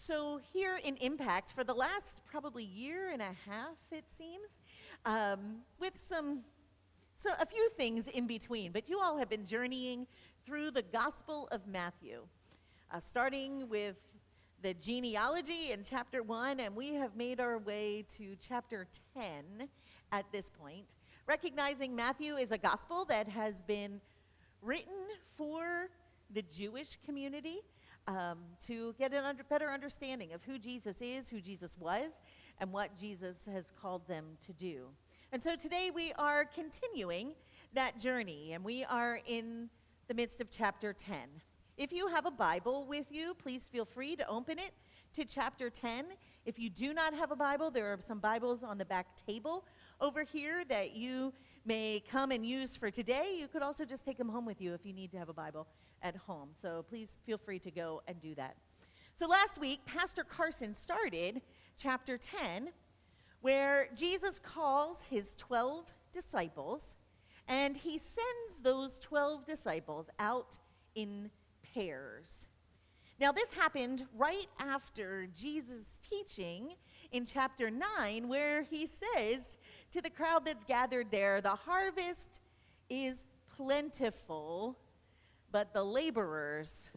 So here in Impact, for the last probably year and a half, it seems, with a few things in between, but you all have been journeying through the Gospel of Matthew, starting with the genealogy in chapter 1, and we have made our way to chapter 10 at this point, recognizing Matthew is a gospel that has been written for the Jewish community, to get a better understanding of who Jesus is, who Jesus was, and what Jesus has called them to do. And so today we are continuing that journey, and we are in the midst of chapter 10. If you have a Bible with you, please feel free to open it to chapter 10. If you do not have a Bible, there are some Bibles on the back table over here that you may come and use for today. You could also just take them home with you if you need to have a Bible at home. So please feel free to go and do that. So last week, Pastor Carson started chapter 10, where Jesus calls his 12 disciples, and he sends those 12 disciples out in pairs. Now, this happened right after Jesus' teaching in chapter 9, where he says to the crowd that's gathered there, the harvest is plentiful, but the laborers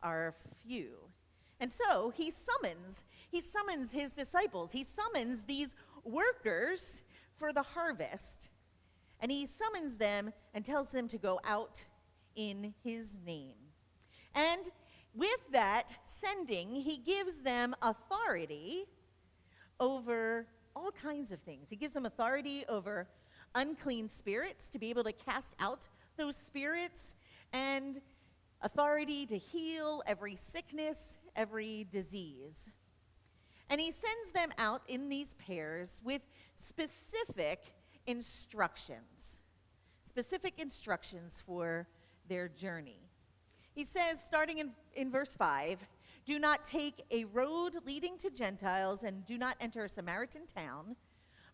are few. And so he summons his disciples. He summons these workers for the harvest. And he summons them and tells them to go out in his name. And with that sending, he gives them authority over all kinds of things. He gives them authority over unclean spirits to be able to cast out those spirits, and authority to heal every sickness, every disease. And he sends them out in these pairs with specific instructions for their journey. He says, starting in verse 5, do not take a road leading to Gentiles, and do not enter a Samaritan town,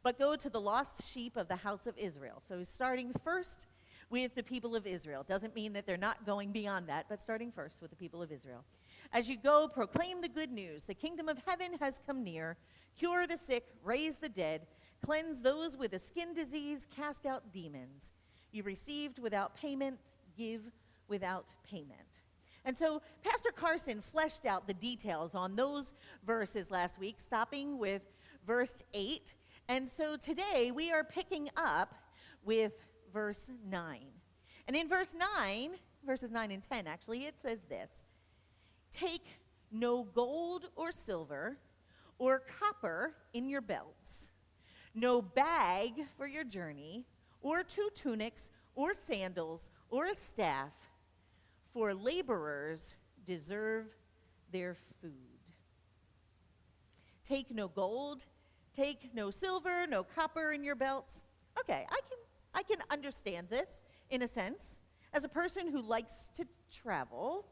but go to the lost sheep of the house of Israel. So he's starting first with the people of Israel. Doesn't mean that they're not going beyond that, but starting first with the people of Israel. As you go, proclaim the good news. The kingdom of heaven has come near. Cure the sick, raise the dead, cleanse those with a skin disease, cast out demons. You received without payment, give without payment. And so Pastor Carson fleshed out the details on those verses last week, stopping with verse 8. And so today we are picking up with verse 9. And in verses 9 and 10 actually, it says this: take no gold or silver or copper in your belts, no bag for your journey, or 2 tunics, or sandals, or a staff, for laborers deserve their food. Take no gold, take no silver, no copper in your belts. Okay, I can understand this in a sense. As a person who likes to travel,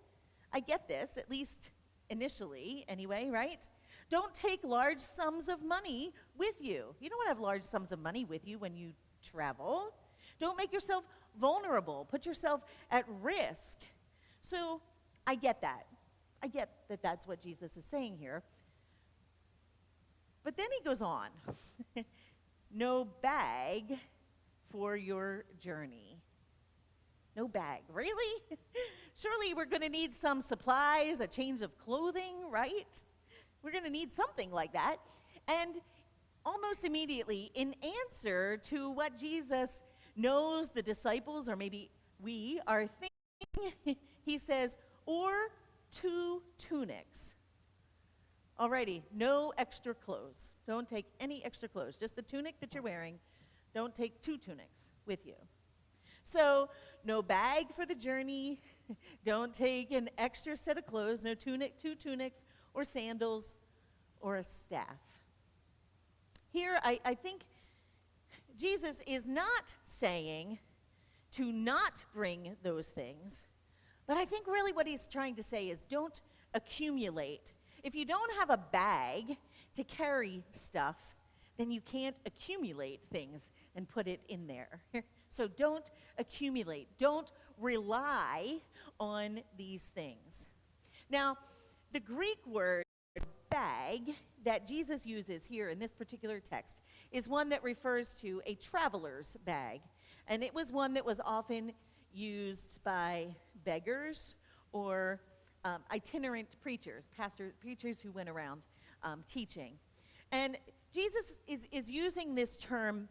I get this, at least initially anyway, right? Don't take large sums of money with you. You don't want to have large sums of money with you when you travel. Don't make yourself vulnerable. Put yourself at risk. So I get that. I get that that's what Jesus is saying here. But then he goes on. No bag for your journey. No bag. Really? Surely we're going to need some supplies, a change of clothing, right? We're going to need something like that. And almost immediately, in answer to what Jesus knows the disciples, or maybe we, are thinking, he says, or 2 tunics. Alrighty, no extra clothes. Don't take any extra clothes. Just the tunic that you're wearing. Don't take 2 tunics with you. So, no bag for the journey. Don't take an extra set of clothes. No 2 tunics, or sandals, or a staff. Here, I think Jesus is not saying to not bring those things, but I think really what he's trying to say is don't accumulate. If you don't have a bag to carry stuff, then you can't accumulate things and put it in there. So don't accumulate. Don't rely on these things. Now, the Greek word bag that Jesus uses here in this particular text is one that refers to a traveler's bag. And it was one that was often used by beggars or itinerant preachers, preachers who went around teaching. And Jesus is using this term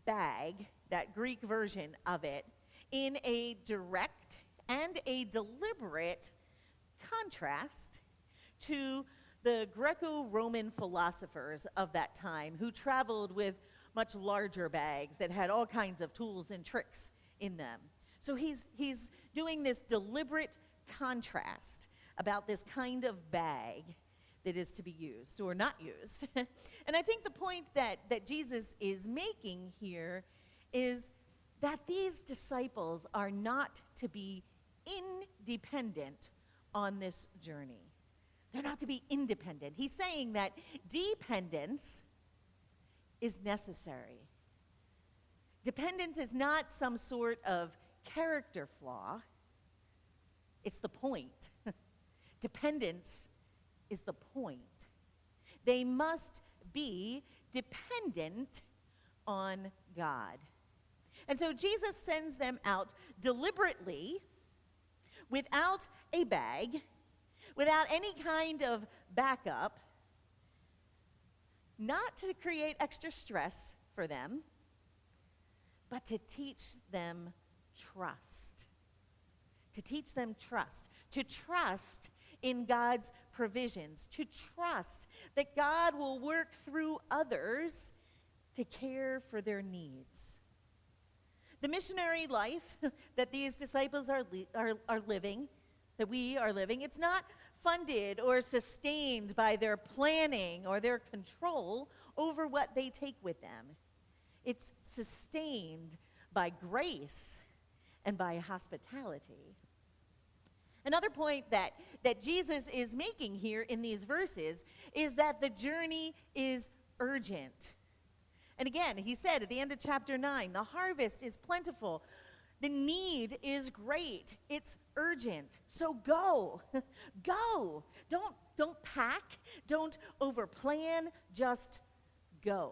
bag, that Greek version of it, in a direct and a deliberate contrast to the Greco-Roman philosophers of that time who traveled with much larger bags that had all kinds of tools and tricks in them. So he's doing this deliberate contrast about this kind of bag that is to be used or not used. And I think the point that Jesus is making here is that these disciples are not to be independent on this journey. They're not to be independent. He's saying that dependence is necessary. Dependence is not some sort of character flaw. It's the point. Dependence is the point. They must be dependent on God. And so Jesus sends them out deliberately, without a bag, without any kind of backup, not to create extra stress for them, but to teach them trust. To teach them trust. To trust in God's provisions. To trust that God will work through others to care for their needs. The missionary life that these disciples are living, that we are living, it's not funded or sustained by their planning or their control over what they take with them. It's sustained by grace and by hospitality. Another point that Jesus is making here in these verses is that the journey is urgent. And again, he said at the end of chapter 9, the harvest is plentiful. The need is great. It's urgent. So go. Go. Don't pack. Don't overplan. Just go.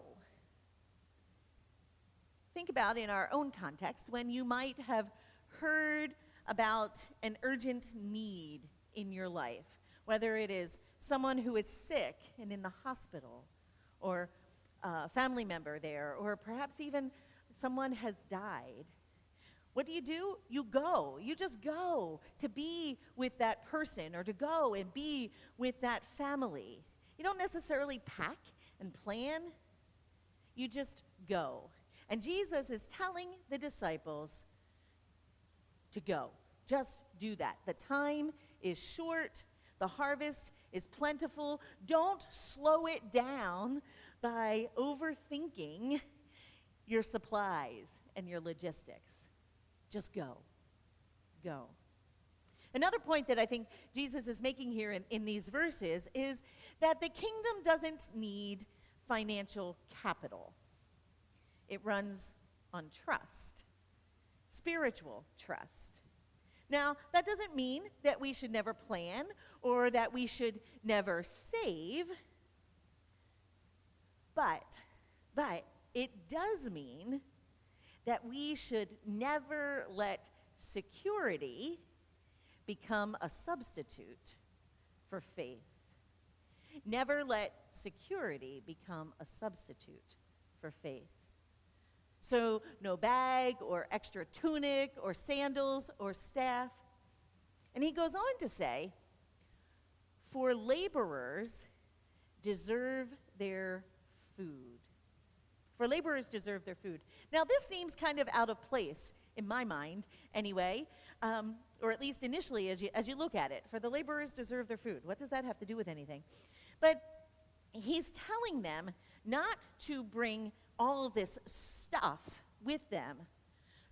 Think about in our own context when you might have heard about an urgent need in your life, whether it is someone who is sick and in the hospital, or a family member there, or perhaps even someone has died. What do? You go. You just go to be with that person or to go and be with that family. You don't necessarily pack and plan. You just go. And Jesus is telling the disciples to go. Just do that. The time is short. The harvest is plentiful. Don't slow it down by overthinking your supplies and your logistics. Just go. Go. Another point that I think Jesus is making here in these verses is that the kingdom doesn't need financial capital. It runs on trust, spiritual trust. Now, that doesn't mean that we should never plan or that we should never save, but it does mean that we should never let security become a substitute for faith. Never let security become a substitute for faith. So no bag or extra tunic or sandals or staff. And he goes on to say, for laborers deserve their food. For laborers deserve their food. Now this seems kind of out of place in my mind anyway, or at least initially as you look at it. For the laborers deserve their food. What does that have to do with anything? But he's telling them not to bring all this stuff with them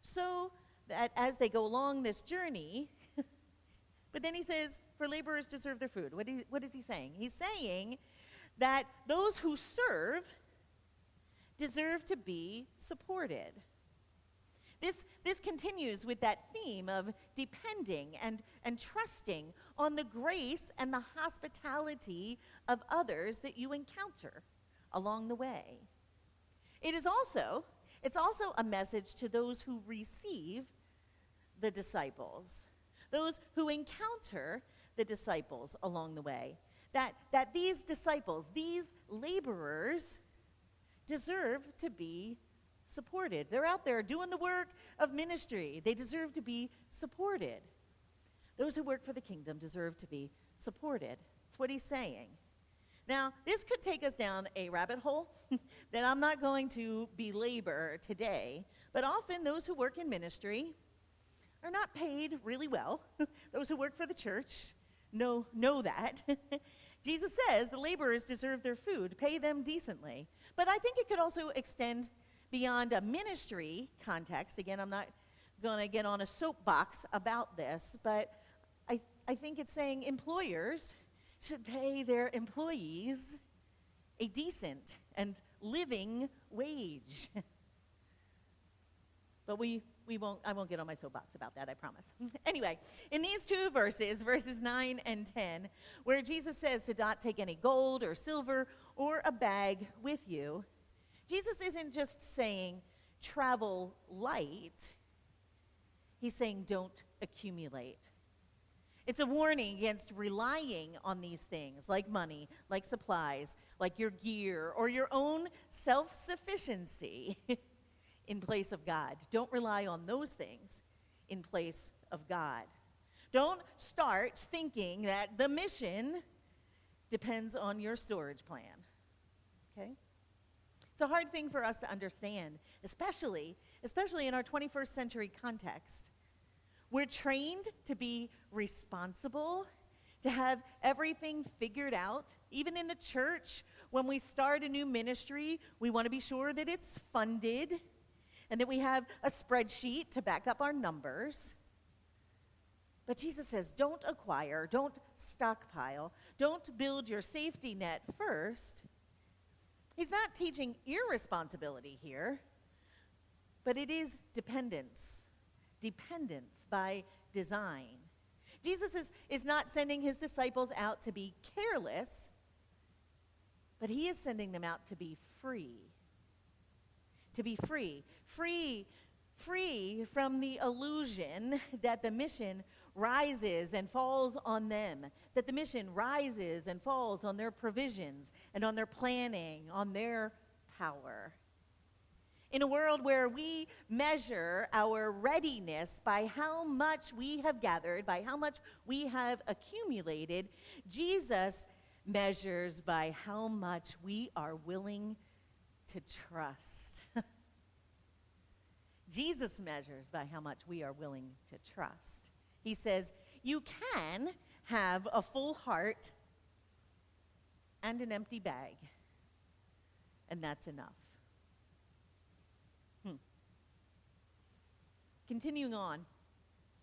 so that as they go along this journey, but then he says, for laborers deserve their food. What is he saying? He's saying that those who serve deserve to be supported. This continues with that theme of depending and trusting on the grace and the hospitality of others that you encounter along the way. It's also a message to those who receive the disciples, those who encounter the disciples along the way, that these disciples, these laborers, deserve to be supported. They're out there doing the work of ministry. They deserve to be supported. Those who work for the kingdom deserve to be supported. That's what he's saying. Now, this could take us down a rabbit hole that I'm not going to belabor today, but often those who work in ministry are not paid really well. Those who work for the church know that. Jesus says the laborers deserve their food, pay them decently. But I think it could also extend beyond a ministry context. Again, I'm not going to get on a soapbox about this, but I think it's saying employers should pay their employees a decent and living wage. But I won't get on my soapbox about that, I promise. Anyway, in these two verses 9 and 10, where Jesus says to not take any gold or silver or a bag with you, Jesus isn't just saying travel light. He's saying don't accumulate. It's a warning against relying on these things like money, like supplies, like your gear, or your own self-sufficiency in place of God. Don't rely on those things in place of God. Don't start thinking that the mission depends on your storage plan. Okay? It's a hard thing for us to understand, especially in our 21st century context. We're trained to be responsible, to have everything figured out. Even in the church, when we start a new ministry, we want to be sure that it's funded and that we have a spreadsheet to back up our numbers. But Jesus says, don't acquire, don't stockpile, don't build your safety net first. He's not teaching irresponsibility here, but it is dependence by design. Jesus is not sending his disciples out to be careless, but he is sending them out to be free. To be free. Free from the illusion that the mission rises and falls on them, that the mission rises and falls on their provisions and on their planning, on their power. In a world where we measure our readiness by how much we have gathered, by how much we have accumulated, Jesus measures by how much we are willing to trust. Jesus measures by how much we are willing to trust. He says, you can have a full heart and an empty bag, and that's enough. Continuing on,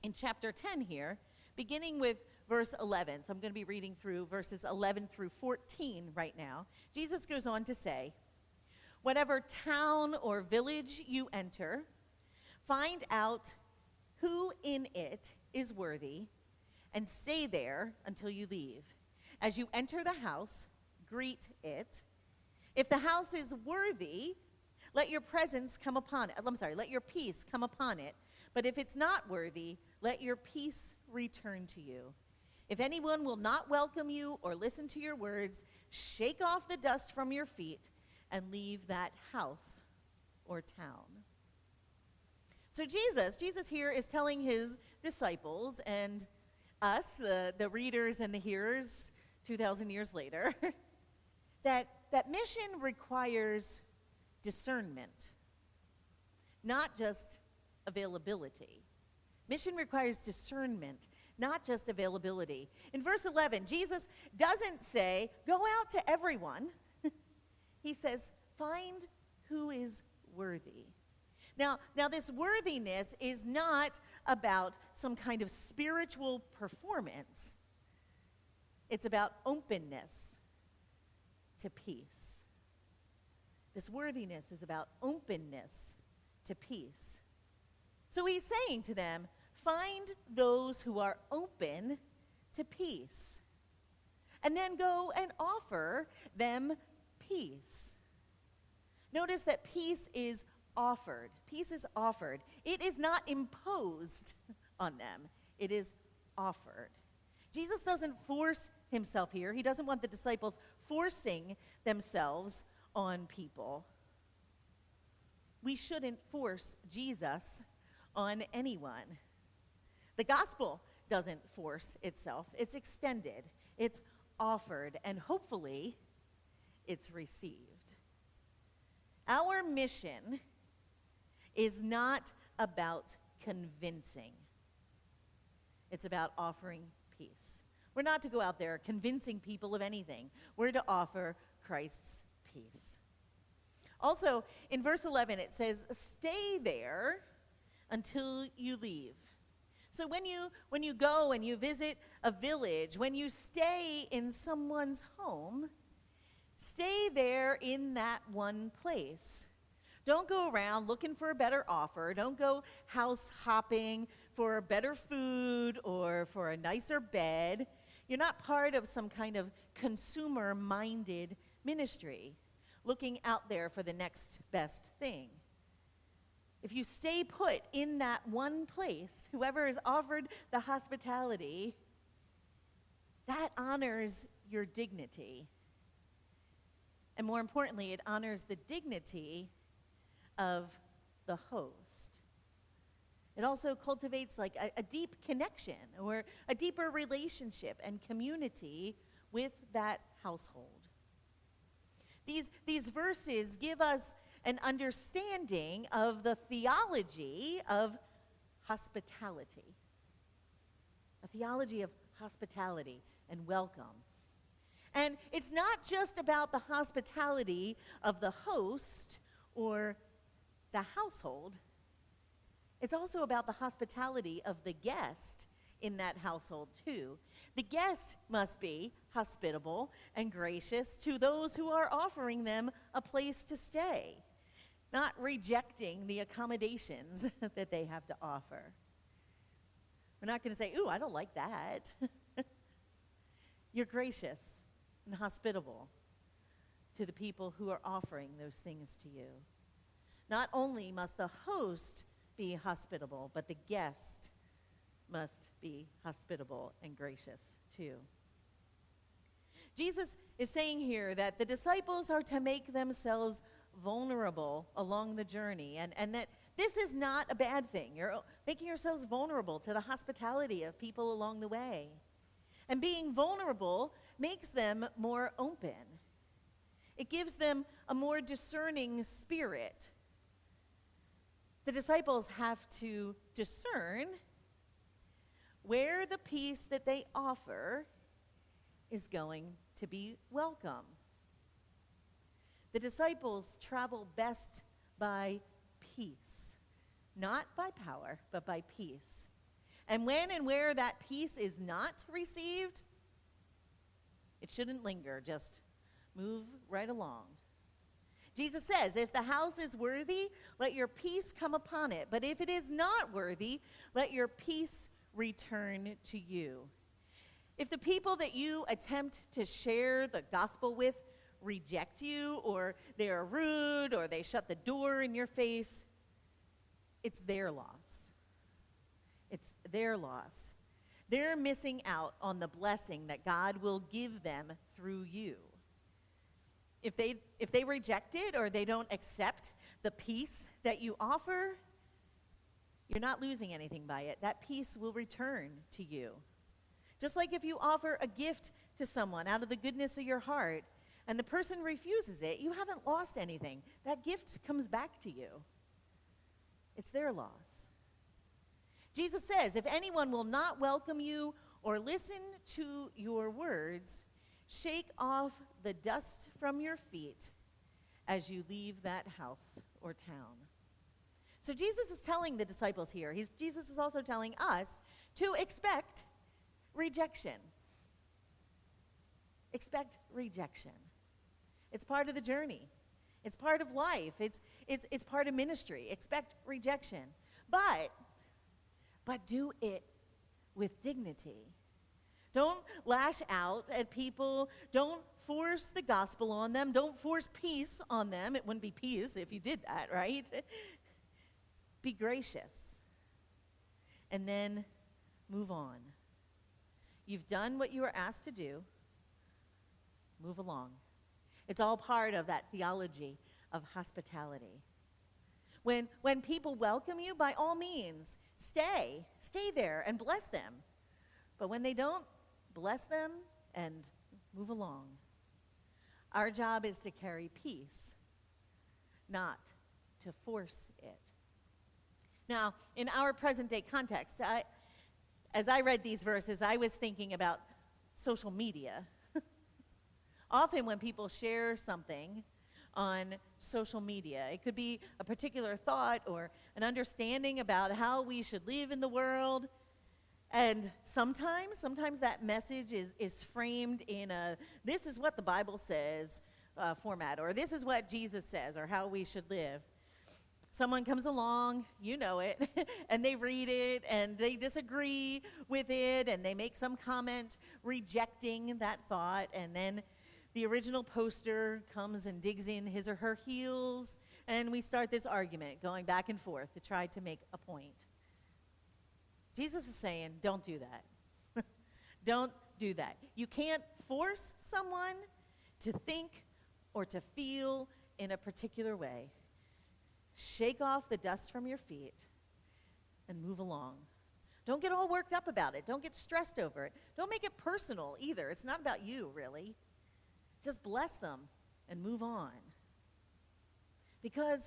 in chapter 10 here, beginning with verse 11, so I'm going to be reading through verses 11 through 14 right now, Jesus goes on to say, whatever town or village you enter, find out who in it is worthy, and stay there until you leave. As you enter the house, greet it. If the house is worthy, let your peace come upon it. But if it's not worthy, let your peace return to you. If anyone will not welcome you or listen to your words, shake off the dust from your feet and leave that house or town. So Jesus here is telling his disciples and us, the readers and the hearers 2,000 years later, that mission requires discernment, not just availability. Mission requires discernment, not just availability. In verse 11, Jesus doesn't say, go out to everyone. He says, find who is worthy. Now, this worthiness is not about some kind of spiritual performance. It's about openness to peace. This worthiness is about openness to peace. So he's saying to them, find those who are open to peace, and then go and offer them peace. Notice that peace is offered. Peace is offered. It is not imposed on them. It is offered. Jesus doesn't force himself here. He doesn't want the disciples forcing themselves on people. We shouldn't force Jesus on anyone. The gospel doesn't force itself. It's extended. It's offered, and hopefully it's received. Our mission is not about convincing. It's about offering peace. We're not to go out there convincing people of anything. We're to offer Christ's peace. Also, in verse 11, it says, stay there until you leave. So when you go and you visit a village, when you stay in someone's home, stay there in that one place. Don't go around looking for a better offer. Don't go house hopping for better food or for a nicer bed. You're not part of some kind of consumer-minded ministry, looking out there for the next best thing. If you stay put in that one place, whoever is offered the hospitality, that honors your dignity. And more importantly, it honors the dignity of the host. It also cultivates like a deep connection or a deeper relationship and community with that household. These verses give us an understanding of the theology of hospitality. A theology of hospitality and welcome. And it's not just about the hospitality of the host or the household. It's also about the hospitality of the guest in that household too. The guest must be hospitable and gracious to those who are offering them a place to stay, not rejecting the accommodations that they have to offer. We're not going to say, ooh, I don't like that. You're gracious and hospitable to the people who are offering those things to you. Not only must the host be hospitable, but the guest must be hospitable and gracious too. Jesus is saying here that the disciples are to make themselves vulnerable along the journey, and that this is not a bad thing. You're making yourselves vulnerable to the hospitality of people along the way. And being vulnerable makes them more open. It gives them a more discerning spirit. The disciples have to discern where the peace that they offer is going to be welcome. The disciples travel best by peace, not by power, but by peace. And when and where that peace is not received, it shouldn't linger, just move right along. Jesus says, if the house is worthy, let your peace come upon it. But if it is not worthy, let your peace return to you. If the people that you attempt to share the gospel with reject you, or they are rude, or they shut the door in your face, it's their loss. It's their loss. They're missing out on the blessing that God will give them through you. If they reject it or they don't accept the peace that you offer, you're not losing anything by it. That peace will return to you. Just like if you offer a gift to someone out of the goodness of your heart and the person refuses it, you haven't lost anything. That gift comes back to you. It's their loss. Jesus says, if anyone will not welcome you or listen to your words, shake off the dust from your feet as you leave that house or town. So Jesus is telling the disciples here, Jesus is also telling us to expect rejection. Expect rejection. It's part of the journey. It's part of life. It's part of ministry. Expect rejection. but do it with dignity. Don't lash out at people. Don't force the gospel on them. Don't force peace on them. It wouldn't be peace if you did that, right? Be gracious. And then move on. You've done what you were asked to do. Move along. It's all part of that theology of hospitality. When people welcome you, by all means, stay there and bless them. But when they don't, bless them and move along. Our job is to carry peace, not to force it. Now, in our present day context, as I read these verses, I was thinking about social media. Often when people share something on social media, it could be a particular thought or an understanding about how we should live in the world. And sometimes that message is framed in a, this is what the Bible says format, or this is what Jesus says, or how we should live. Someone comes along, you know it, and they read it, and they disagree with it, and they make some comment rejecting that thought, and then the original poster comes and digs in his or her heels, and we start this argument going back and forth to try to make a point. Jesus is saying, don't do that. Don't do that. You can't force someone to think or to feel in a particular way. Shake off the dust from your feet and move along. Don't get all worked up about it. Don't get stressed over it. Don't make it personal either. It's not about you, really. Just bless them and move on. Because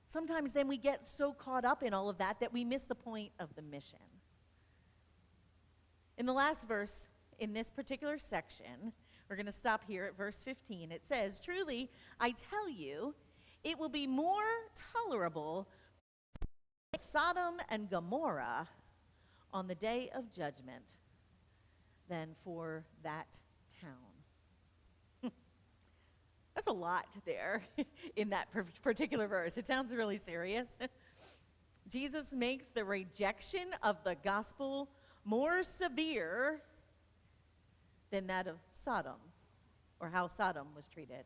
sometimes then we get so caught up in all of that we miss the point of the mission. In the last verse in this particular section, we're going to stop here at verse 15. It says, "Truly, I tell you, it will be more tolerable for Sodom and Gomorrah on the day of judgment than for that town." That's a lot there in that particular verse. It sounds really serious. Jesus makes the rejection of the gospel more severe than that of Sodom, or how Sodom was treated.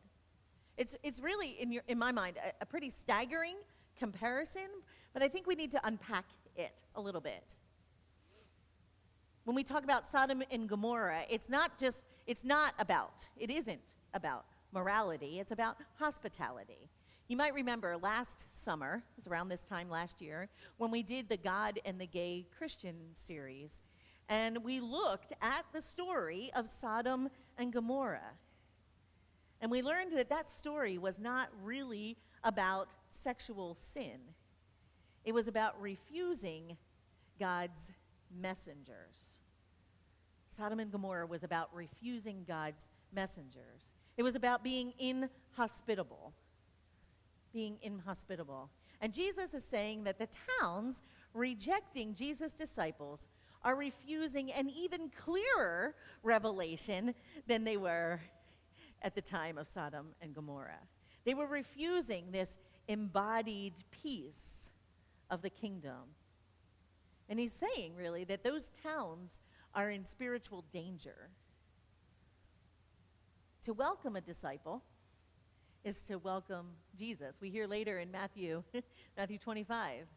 It's really, in my mind, a pretty staggering comparison, but I think we need to unpack it a little bit. When we talk about Sodom and Gomorrah, it isn't about morality, it's about hospitality. You might remember last summer, it was around this time last year, when we did the God and the Gay Christian series, and we looked at the story of Sodom and Gomorrah. And we learned that story was not really about sexual sin. It was about refusing God's messengers. Sodom and Gomorrah was about refusing God's messengers. It was about being inhospitable. And Jesus is saying that the towns rejecting Jesus' disciples are refusing an even clearer revelation than they were at the time of Sodom and Gomorrah. They were refusing this embodied peace of the kingdom. And he's saying, really, that those towns are in spiritual danger. To welcome a disciple is to welcome Jesus. We hear later in Matthew 25,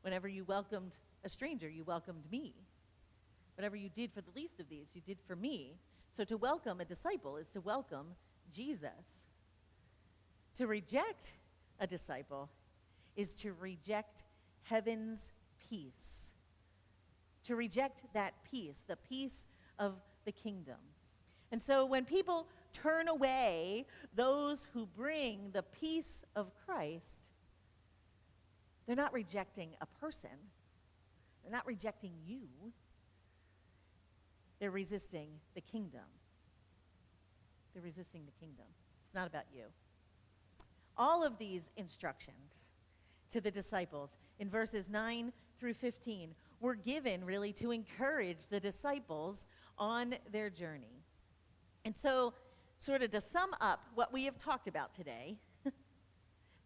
whenever you welcomed a stranger, you welcomed me. Whatever you did for the least of these, you did for me. So to welcome a disciple is to welcome Jesus. To reject a disciple is to reject heaven's peace. To reject that peace, the peace of the kingdom. And so when people turn away those who bring the peace of Christ, they're not rejecting a person. They're not rejecting you. They're resisting the kingdom. They're resisting the kingdom. It's not about you. All of these instructions to the disciples in verses 9 through 15 were given really to encourage the disciples on their journey. And so, sort of to sum up what we have talked about today,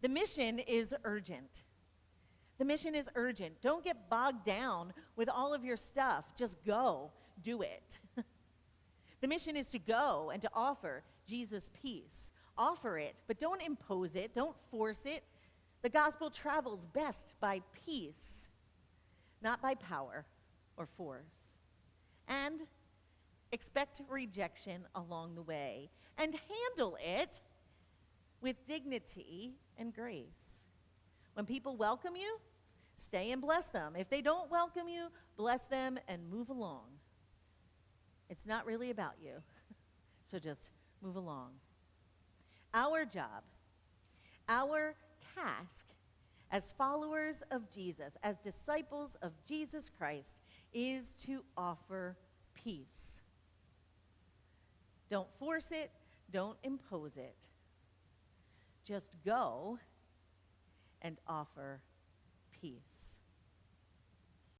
the mission is urgent. The mission is urgent. Don't get bogged down with all of your stuff. Just go, do it. The mission is to go and to offer Jesus' peace. Offer it, but don't impose it, don't force it. The gospel travels best by peace, not by power or force. And expect rejection along the way, and handle it with dignity and grace. When people welcome you, stay and bless them. If they don't welcome you, bless them and move along. It's not really about you, so just move along. Our job, our task as followers of Jesus, as disciples of Jesus Christ, is to offer peace. Don't force it, don't impose it. Just go and offer peace.